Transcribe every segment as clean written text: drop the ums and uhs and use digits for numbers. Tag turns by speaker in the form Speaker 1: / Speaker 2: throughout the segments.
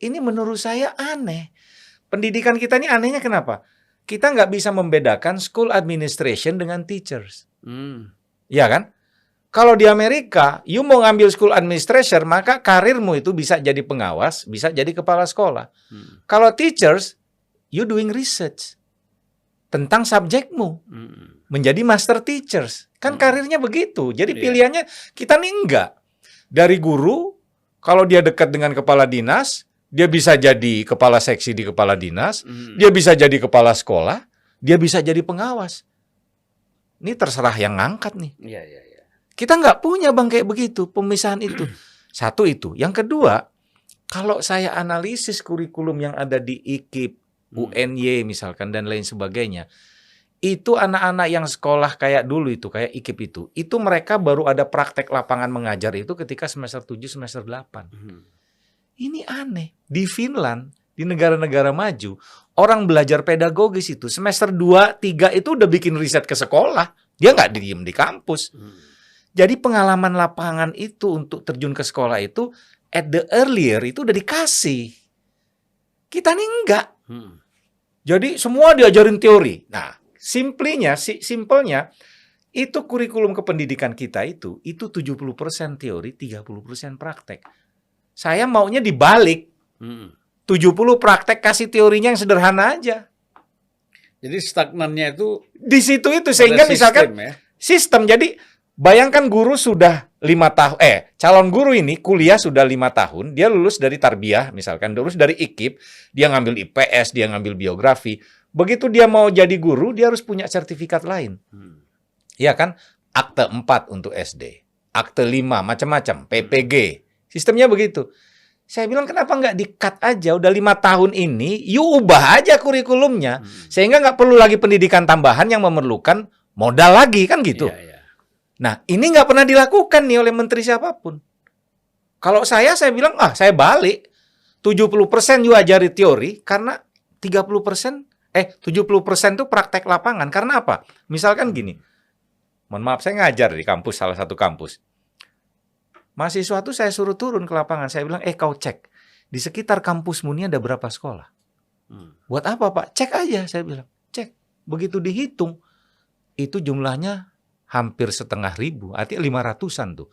Speaker 1: Ini menurut saya aneh. Pendidikan kita ini anehnya kenapa? Kita nggak bisa membedakan school administration dengan teachers. Ya kan? Kalau di Amerika, you mau ngambil school administration, maka karirmu itu bisa jadi pengawas, bisa jadi kepala sekolah. Kalau teachers, you doing research tentang subjekmu, menjadi master teachers. Kan karirnya begitu. Jadi pilihannya kita nih enggak. Dari guru, kalau dia dekat dengan kepala dinas, dia bisa jadi kepala seksi di kepala dinas, dia bisa jadi kepala sekolah, dia bisa jadi pengawas. Ini terserah yang ngangkat nih. Kita nggak punya Bang kayak begitu, pemisahan itu. Satu itu. Yang kedua, kalau saya analisis kurikulum yang ada di IKIP, UNY misalkan, dan lain sebagainya, itu anak-anak yang sekolah kayak dulu itu, kayak IKIP itu mereka baru ada praktek lapangan mengajar itu ketika semester 7, semester 8. Ini aneh. Di Finland, di negara-negara maju, orang belajar pedagogis itu semester 2, 3 itu udah bikin riset ke sekolah. Dia nggak diem di kampus. Jadi pengalaman lapangan itu untuk terjun ke sekolah itu at the earlier itu udah dikasih. Kita nih enggak. Jadi semua diajarin teori. Nah, simpelnya itu kurikulum kependidikan kita itu 70% teori, 30% praktek. Saya maunya dibalik. 70 praktek, kasih teorinya yang sederhana aja.
Speaker 2: Jadi stagnannya itu
Speaker 1: di situ itu sehingga misalkan sistem. Jadi bayangkan guru sudah 5 tahun, calon guru ini kuliah sudah 5 tahun, dia lulus dari tarbiyah misalkan, lulus dari IKIP, dia ngambil IPS, dia ngambil biografi. Begitu dia mau jadi guru, dia harus punya sertifikat lain. Iya kan? Akte 4 untuk SD, akte 5, macam-macam, PPG. Sistemnya begitu. Saya bilang kenapa nggak di-cut aja, udah 5 tahun ini, you ubah aja kurikulumnya, sehingga nggak perlu lagi pendidikan tambahan yang memerlukan modal lagi, kan gitu. Nah, ini nggak pernah dilakukan nih oleh menteri siapapun. Kalau saya bilang, saya balik. 70% you ajari teori, karena 70% itu praktek lapangan. Karena apa? Misalkan gini, mohon maaf, saya ngajar di kampus, salah satu kampus. Mahasiswa itu saya suruh turun ke lapangan. Saya bilang, kau cek, di sekitar kampusmu ini ada berapa sekolah? Buat apa, Pak? Cek aja, saya bilang. Cek. Begitu dihitung, itu jumlahnya hampir 750, artinya 500-an tuh.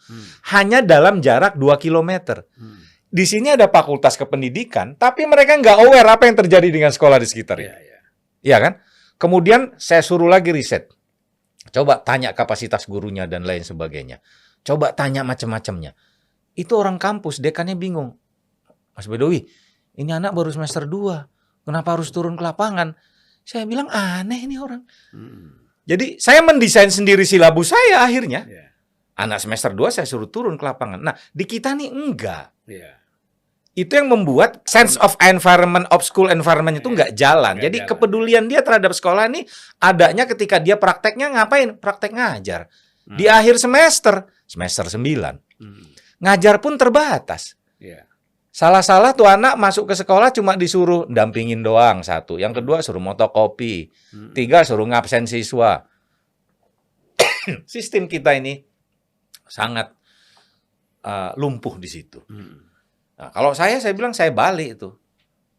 Speaker 1: Hanya dalam jarak 2 kilometer. Di sini ada fakultas kependidikan, tapi mereka nggak aware apa yang terjadi dengan sekolah di sekitar ini. Iya kan? Kemudian saya suruh lagi riset. Coba tanya kapasitas gurunya dan lain sebagainya. Coba tanya macam-macamnya. Itu orang kampus, dekannya bingung. Mas Bedowi, ini anak baru semester 2. Kenapa harus turun ke lapangan? Saya bilang aneh ini orang. Jadi saya mendesain sendiri silabus saya akhirnya. Anak semester 2 saya suruh turun ke lapangan. Nah, di kita nih enggak. Itu yang membuat sense of environment, of school environment itu enggak jalan. Jadi kepedulian dia terhadap sekolah ini adanya ketika dia prakteknya ngapain? Praktek ngajar. Di akhir semester 9. Ngajar pun terbatas. Salah-salah tuh anak masuk ke sekolah cuma disuruh dampingin doang, 1. Yang kedua suruh motokopi. 3 suruh ngabsen siswa. Sistem kita ini sangat lumpuh di situ. Nah, kalau saya bilang saya balik itu.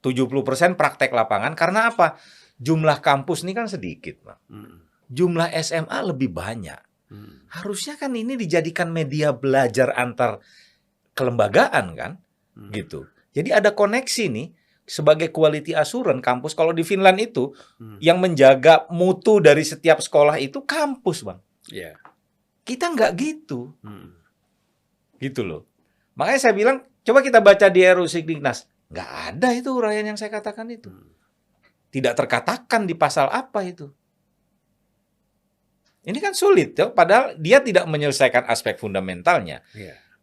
Speaker 1: 70% praktek lapangan karena apa? Jumlah kampus ini kan sedikit, Bang. Jumlah SMA lebih banyak. Harusnya kan ini dijadikan media belajar antar kelembagaan kan? Gitu. Jadi ada koneksi nih sebagai quality assurance kampus. Kalau di Finland itu yang menjaga mutu dari setiap sekolah itu kampus, Bang. Kita nggak gitu. Gitu loh. Makanya saya bilang, coba kita baca di RUU Sikdiknas. Nggak ada itu uraian yang saya katakan itu. Tidak terkatakan di pasal apa itu. Ini kan sulit, ya. Padahal dia tidak menyelesaikan aspek fundamentalnya.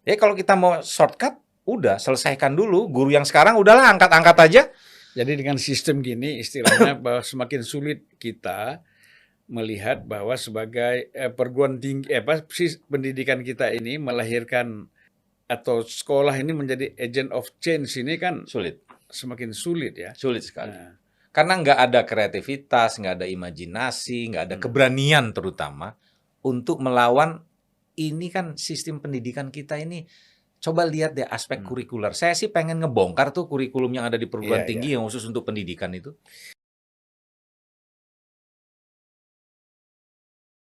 Speaker 1: Ya kalau kita mau shortcut, udah selesaikan dulu. Guru yang sekarang udahlah angkat-angkat aja.
Speaker 2: Jadi dengan sistem gini istilahnya bahwa semakin sulit kita melihat bahwa sebagai perguruan tinggi pendidikan kita ini melahirkan atau sekolah ini menjadi agent of change ini kan
Speaker 1: sulit.
Speaker 2: Semakin sulit ya.
Speaker 1: Sulit sekali. Karena nggak ada kreativitas, nggak ada imajinasi, nggak ada keberanian terutama untuk melawan ini kan sistem pendidikan kita ini coba lihat deh aspek kurikuler. Saya sih pengen ngebongkar tuh kurikulum yang ada di perguruan
Speaker 2: Iya,
Speaker 1: tinggi
Speaker 2: iya.
Speaker 1: yang khusus untuk pendidikan itu.